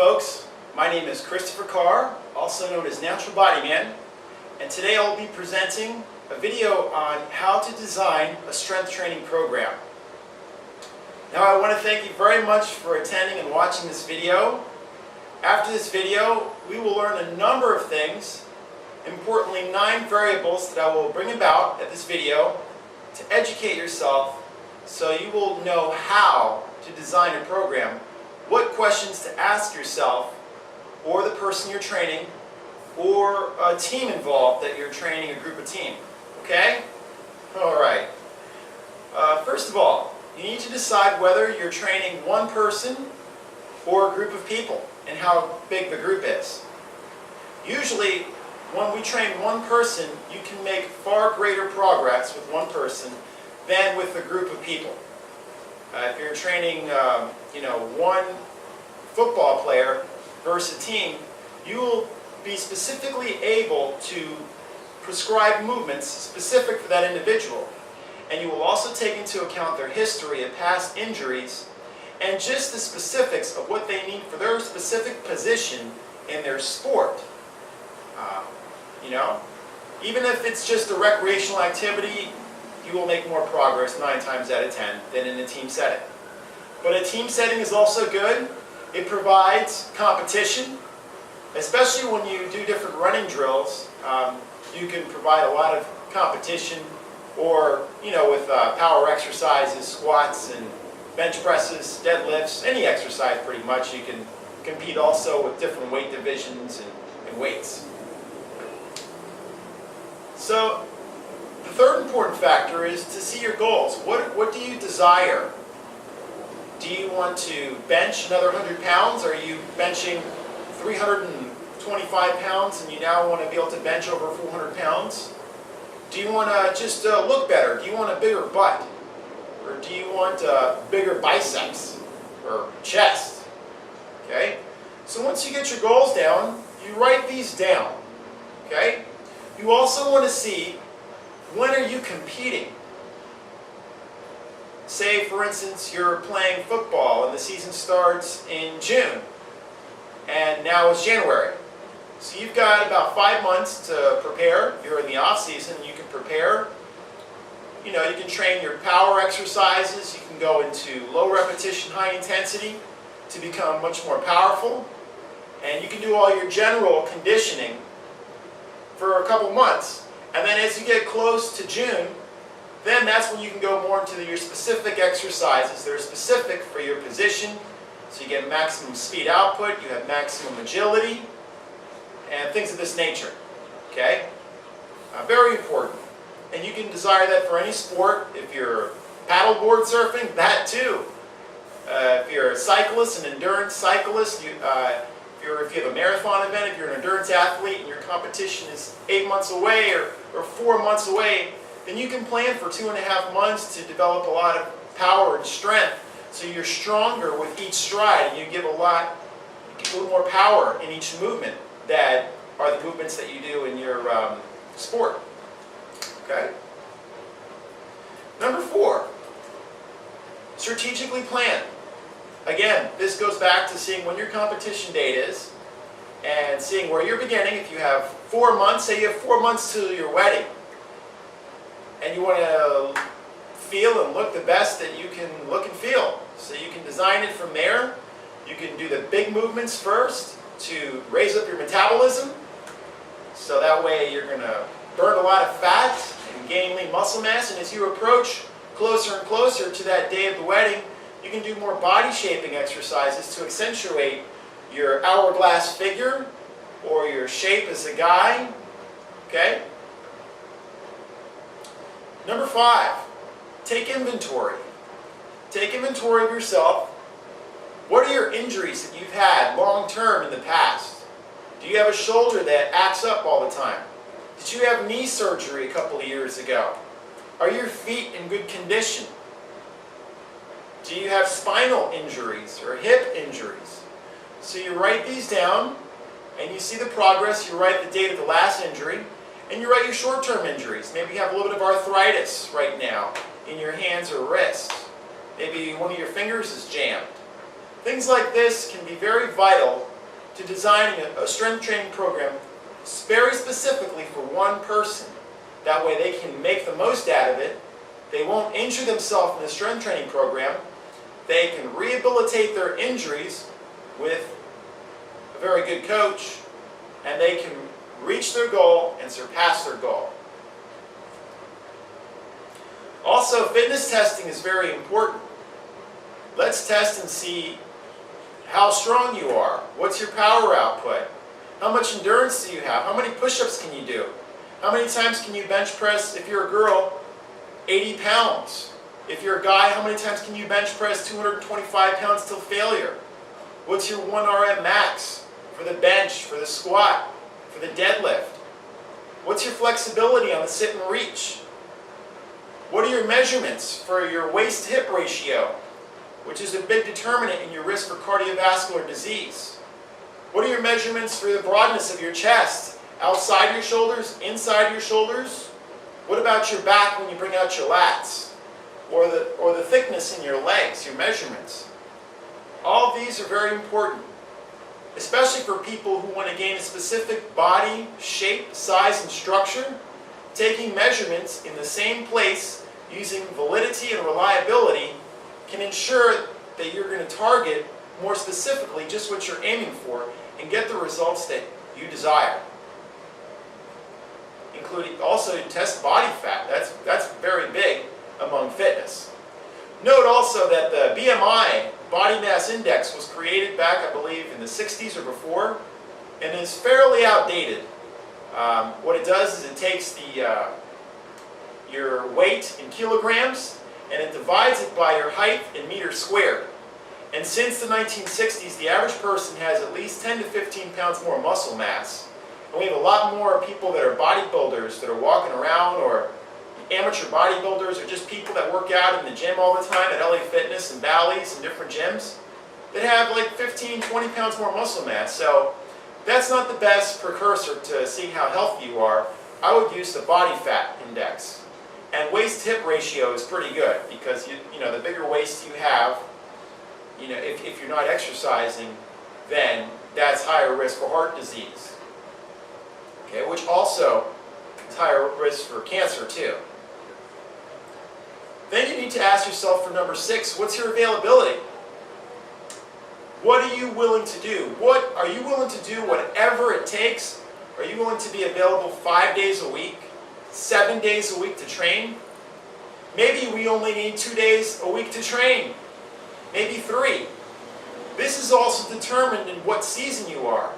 folks. My name is Christopher Carr, also known as Natural Body Man, and today I'll be presenting a video on how to design a strength training program. Now I want to thank you very much for attending and watching this video. After this video, we will learn a number of things, importantly 9 variables that I will bring about at this video to educate yourself so you will know how to design a program, what questions to ask yourself or the person you're training or a team involved that you're training, a group of team. Okay? Alright. First of all, you need to decide whether you're training one person or a group of people and how big the group is. Usually, when we train one person, you can make far greater progress with one person than with a group of people. If you're training, one football player versus a team, you will be specifically able to prescribe movements specific for that individual. And you will also take into account their history of past injuries and just the specifics of what they need for their specific position in their sport. Even if it's just a recreational activity, you will make more progress 9 times out of 10 than in a team setting. But a team setting is also good. It provides competition, especially when you do different running drills. You can provide a lot of competition, or with power exercises, squats and bench presses, deadlifts, any exercise pretty much. You can compete also with different weight divisions and weights. So the third important factor is to see your goals. What do you desire? Do you want to bench another 100 pounds? Are you benching 325 pounds and you now want to be able to bench over 400 pounds? Do you want to just look better? Do you want a bigger butt? Or do you want bigger biceps or chest? Okay? So once you get your goals down, you write these down. Okay? You also want to see, when are you competing? Say, for instance, you're playing football and the season starts in June, and now it's January. So you've got about 5 months to prepare. You're in the off season, and you can prepare. You can train your power exercises. You can go into low repetition, high intensity to become much more powerful. And you can do all your general conditioning for a couple months. And then as you get close to June, then that's when you can go more into your specific exercises that are specific for your position. So you get maximum speed output, you have maximum agility, and things of this nature. Okay? Very important. And you can desire that for any sport. If you're paddleboard surfing, that too. If you're a cyclist, an endurance cyclist, if you have a marathon event, if you're an endurance athlete and your competition is 8 months away or 4 months away, then you can plan for 2.5 months to develop a lot of power and strength, so you're stronger with each stride and you give a little more power in each movement that are the movements that you do in your sport. Okay? Number 4, strategically plan. Again, this goes back to seeing when your competition date is and seeing where you're beginning. If you have 4 months, say you have 4 months to your wedding, and you want to feel and look the best that you can look and feel. So you can design it from there. You can do the big movements first to raise up your metabolism. So that way you're going to burn a lot of fat and gain lean muscle mass. And as you approach closer and closer to that day of the wedding, you can do more body shaping exercises to accentuate your hourglass figure or your shape as a guy. Okay? Number 5, take inventory. Take inventory of yourself. What are your injuries that you've had long-term in the past? Do you have a shoulder that acts up all the time? Did you have knee surgery a couple of years ago? Are your feet in good condition? Do you have spinal injuries or hip injuries? So you write these down and you see the progress. You write the date of the last injury. And you write your short-term injuries. Maybe you have a little bit of arthritis right now in your hands or wrists. Maybe one of your fingers is jammed. Things like this can be very vital to designing a strength training program very specifically for one person. That way they can make the most out of it. They won't injure themselves in the strength training program. They can rehabilitate their injuries with a very good coach, and they can reach their goal and surpass their goal. Also, fitness testing is very important. Let's test and see how strong you are. What's your power output? How much endurance do you have? How many push-ups can you do? How many times can you bench press, if you're a girl, 80 pounds? If you're a guy, how many times can you bench press 225 pounds till failure? What's your 1 RM max for the bench, for the squat, for the deadlift? What's your flexibility on the sit and reach? What are your measurements for your waist-to-hip ratio, which is a big determinant in your risk for cardiovascular disease? What are your measurements for the broadness of your chest? Outside your shoulders, inside your shoulders? What about your back when you bring out your lats? Or the thickness in your legs, your measurements? All of these are very important, especially for people who want to gain a specific body, shape, size, and structure. Taking measurements in the same place using validity and reliability can ensure that you're going to target more specifically just what you're aiming for and get the results that you desire. Including also test body fat. That's very big among fitness. Note also that the BMI, body mass index, was created back, I believe, in the 60s or before, and is fairly outdated. What it does is it takes your weight in kilograms and it divides it by your height in meters squared. And since the 1960s, the average person has at least 10 to 15 pounds more muscle mass. And we have a lot more people that are bodybuilders that are walking around, or amateur bodybuilders, or just people that work out in the gym all the time at LA Fitness and Bally's and different gyms that have like 15, 20 pounds more muscle mass. So that's not the best precursor to seeing how healthy you are. I would use the body fat index. And waist-hip ratio is pretty good because you know, the bigger waist you have, you know, if you're not exercising, then that's higher risk for heart disease. Okay, which also is higher risk for cancer too. Then you need to ask yourself for number 6, what's your availability? What are you willing to do? What are you willing to do whatever it takes? Are you willing to be available 5 days a week, 7 days a week to train? Maybe we only need 2 days a week to train. Maybe 3. This is also determined in what season you are.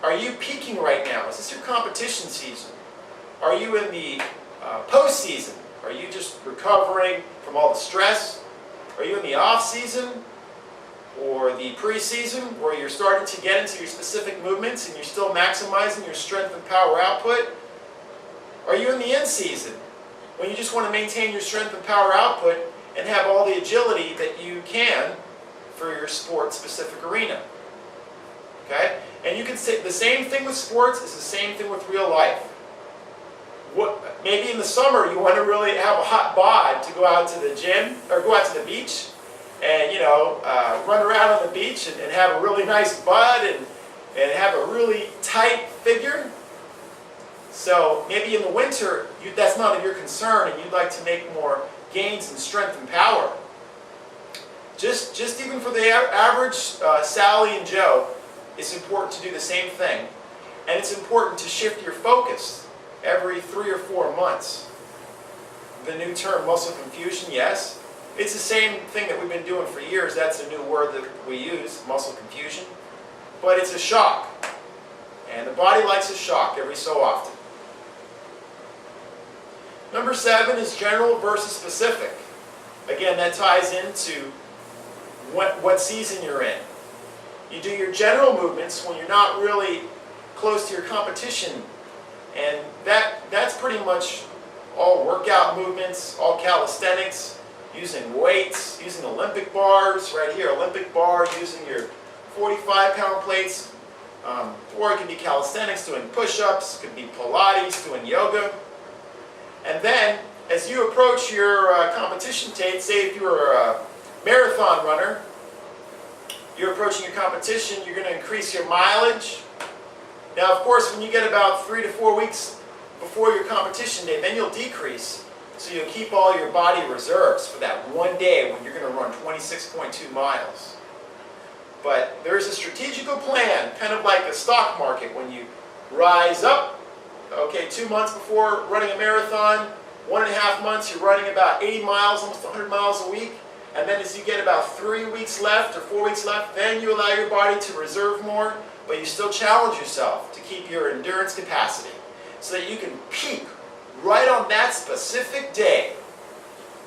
Are you peaking right now? Is this your competition season? Are you in the post-season? Are you just recovering from all the stress? Are you in the off-season or the pre-season where you're starting to get into your specific movements and you're still maximizing your strength and power output? Are you in the in-season when you just want to maintain your strength and power output and have all the agility that you can for your sport-specific arena? Okay? And you can say the same thing with sports is the same thing with real life. Maybe in the summer you want to really have a hot bod to go out to the gym or go out to the beach and, you know, run around on the beach and have a really nice bud and have a really tight figure. So maybe in the winter that's not of your concern and you'd like to make more gains in strength and power. Just even for the average Sally and Joe, it's important to do the same thing. And it's important to shift your focus every 3 or 4 months. The new term, muscle confusion, yes. It's the same thing that we've been doing for years. That's a new word that we use, muscle confusion. But it's a shock. And the body likes a shock every so often. Number 7 is general versus specific. Again, that ties into what season you're in. You do your general movements when you're not really close to your competition, and that's pretty much all workout movements, all calisthenics, using weights, using Olympic bars, right here, Olympic bar, using your 45-pound plates, or it could be calisthenics, doing push-ups, it could be Pilates, doing yoga. And then, as you approach your competition date, say if you're a marathon runner, you're approaching your competition, you're going to increase your mileage. Now, of course, when you get about 3 to 4 weeks before your competition day, then you'll decrease. So you'll keep all your body reserves for that one day when you're going to run 26.2 miles. But there's a strategical plan, kind of like a stock market, when you rise up, okay, 2 months before running a marathon, 1.5 months, you're running about 80 miles, almost 100 miles a week. And then as you get about 3 weeks left or 4 weeks left, then you allow your body to reserve more, but you still challenge yourself to keep your endurance capacity so that you can peak right on that specific day.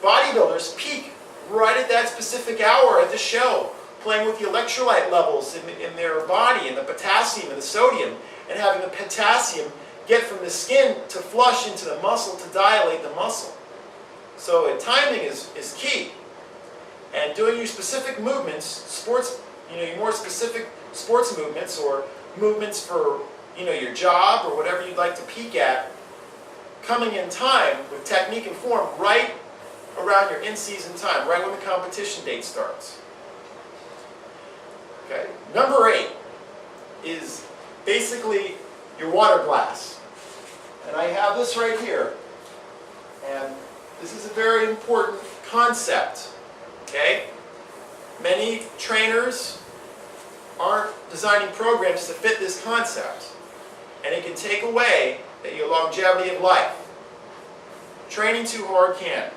Bodybuilders peak right at that specific hour at the show, playing with the electrolyte levels in their body, and the potassium and the sodium, and having the potassium get from the skin to flush into the muscle to dilate the muscle. So timing is key. And doing your specific movements, your more specific sports movements, or movements for your job or whatever you'd like to peak at, coming in time with technique and form right around your in-season time, right when the competition date starts. Okay. Number 8 is basically your water glass. And I have this right here. And this is a very important concept. Okay? Many trainers aren't designing programs to fit this concept. And it can take away your longevity of life. Training too hard can.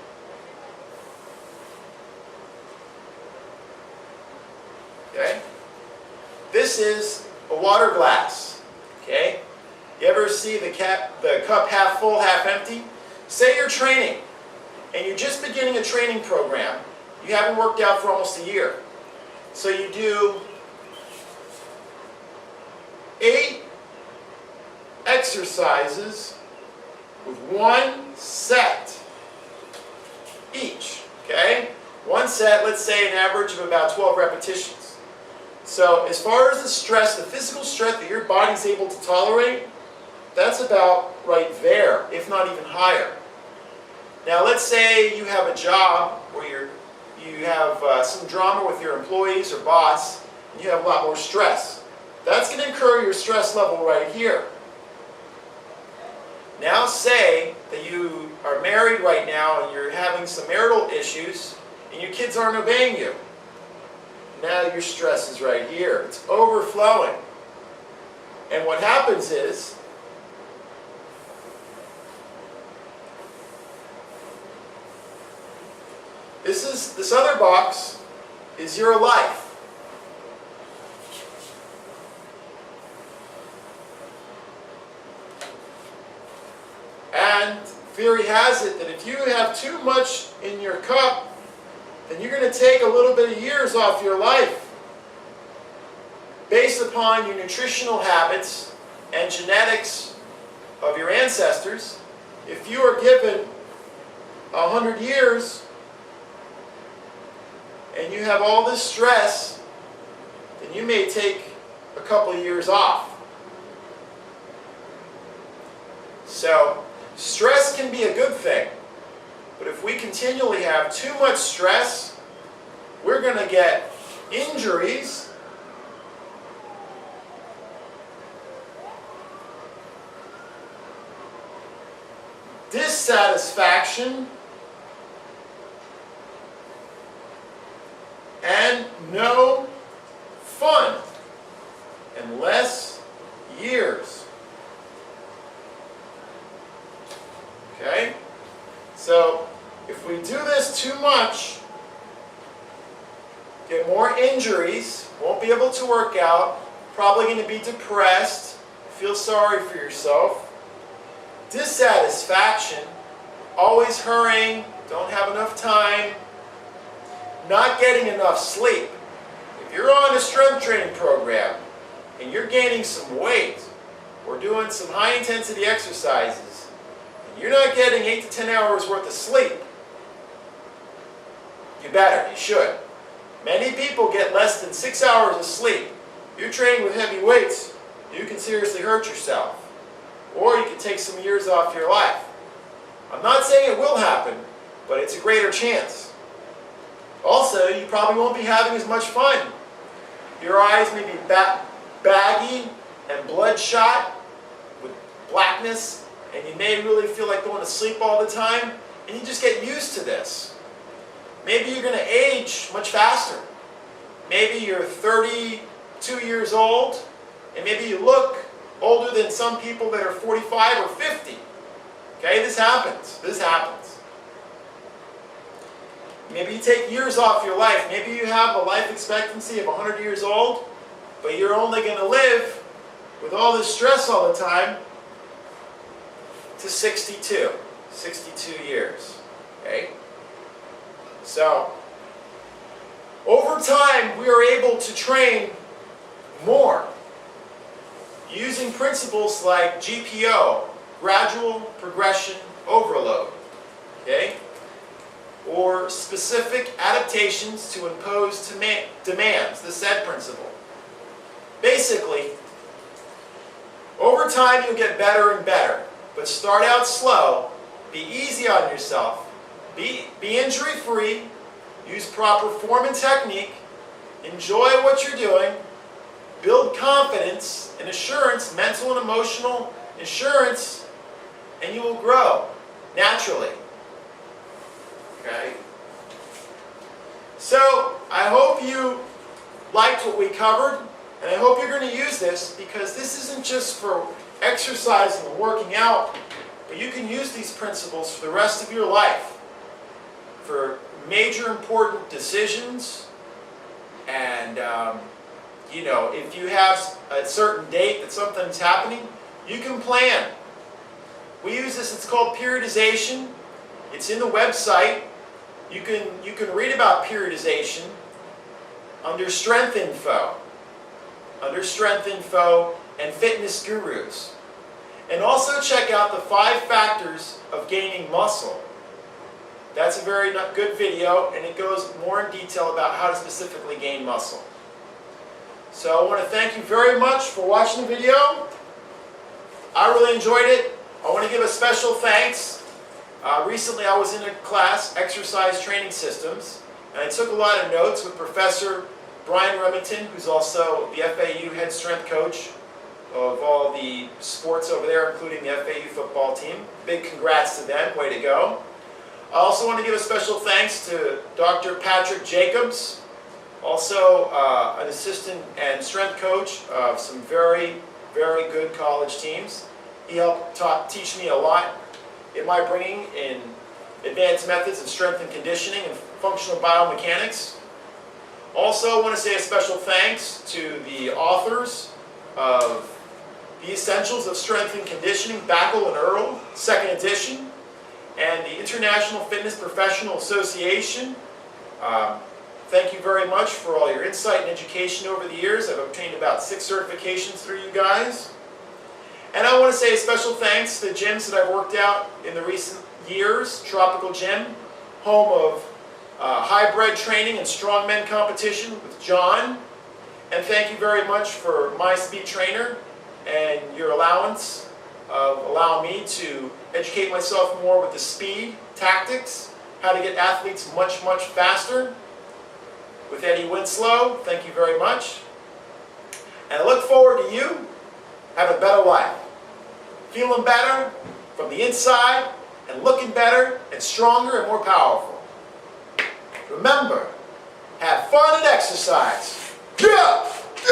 Okay? This is a water glass. Okay? You ever see the cup half full, half empty? Say you're training, and you're just beginning a training program. You haven't worked out for almost a year. So you do 8 exercises with 1 set each. Okay? 1 set, let's say an average of about 12 repetitions. So as far as the stress, the physical stress that your body's able to tolerate, that's about right there, if not even higher. Now let's say you have a job where you have some drama with your employees or boss, and you have a lot more stress. That's going to incur your stress level right here. Now say that you are married right now and you're having some marital issues and your kids aren't obeying you. Now your stress is right here. It's overflowing. And what happens is, this other box is your life. And theory has it that if you have too much in your cup, then you're going to take a little bit of years off your life based upon your nutritional habits and genetics of your ancestors. If you are given 100 years and you have all this stress, then you may take a couple of years off. So, stress can be a good thing, but if we continually have too much stress, we're going to get injuries, dissatisfaction, and no fun in less years. Okay? So, if we do this too much, get more injuries, won't be able to work out, probably going to be depressed, feel sorry for yourself, dissatisfaction, always hurrying, don't have enough time, not getting enough sleep. If you're on a strength training program and you're gaining some weight or doing some high intensity exercises and you're not getting 8 to 10 hours worth of sleep, you better, you should. Many people get less than 6 hours of sleep. If you're training with heavy weights, you can seriously hurt yourself. Or you can take some years off your life. I'm not saying it will happen, but it's a greater chance. Also, you probably won't be having as much fun. Your eyes may be baggy and bloodshot with blackness, and you may really feel like going to sleep all the time, and you just get used to this. Maybe you're going to age much faster. Maybe you're 32 years old, and maybe you look older than some people that are 45 or 50. Okay, this happens. This happens. Maybe you take years off your life. Maybe you have a life expectancy of 100 years old, but you're only going to live with all this stress all the time to 62 years. Okay? So, over time, we are able to train more using principles like GPO, gradual progression overload, okay? Or specific adaptations to impose demands, the SAID principle. Basically, over time you'll get better and better, but start out slow, be easy on yourself, be injury-free, use proper form and technique, enjoy what you're doing, build confidence and assurance, mental and emotional assurance, and you will grow naturally. Okay? So, I hope you liked what we covered, and I hope you're going to use this, because this isn't just for exercising and working out, but you can use these principles for the rest of your life, for major important decisions, and you know, if you have a certain date that something's happening, you can plan. We use this, it's called periodization. It's in the website. You can read about periodization under Strength Info. Under Strength Info and Fitness Gurus. And also check out the 5 factors of gaining muscle. That's a very good video, and it goes more in detail about how to specifically gain muscle. So I want to thank you very much for watching the video. I really enjoyed it. I want to give a special thanks. Recently I was in a class, Exercise Training Systems, and I took a lot of notes with Professor Brian Remington, who's also the FAU head strength coach of all the sports over there, including the FAU football team. Big congrats to them. Way to go. I also want to give a special thanks to Dr. Patrick Jacobs, also an assistant and strength coach of some very, very good college teams. He helped teach me a lot in my bringing in advanced methods of strength and conditioning and functional biomechanics. Also, I want to say a special thanks to the authors of The Essentials of Strength and Conditioning, Backel and Earl, 2nd edition, and the International Fitness Professional Association. Thank you very much for all your insight and education over the years. I've obtained about 6 certifications through you guys. And I want to say a special thanks to the gyms that I've worked out in the recent years. Tropical Gym, home of hybrid training and strongman competition with John. And thank you very much for My Speed Trainer and your allowance of allowing me to educate myself more with the speed tactics, how to get athletes much, much faster. With Eddie Winslow, thank you very much. And I look forward to you have a better life. Feeling better from the inside, and looking better and stronger and more powerful. Remember, have fun and exercise. Yeah!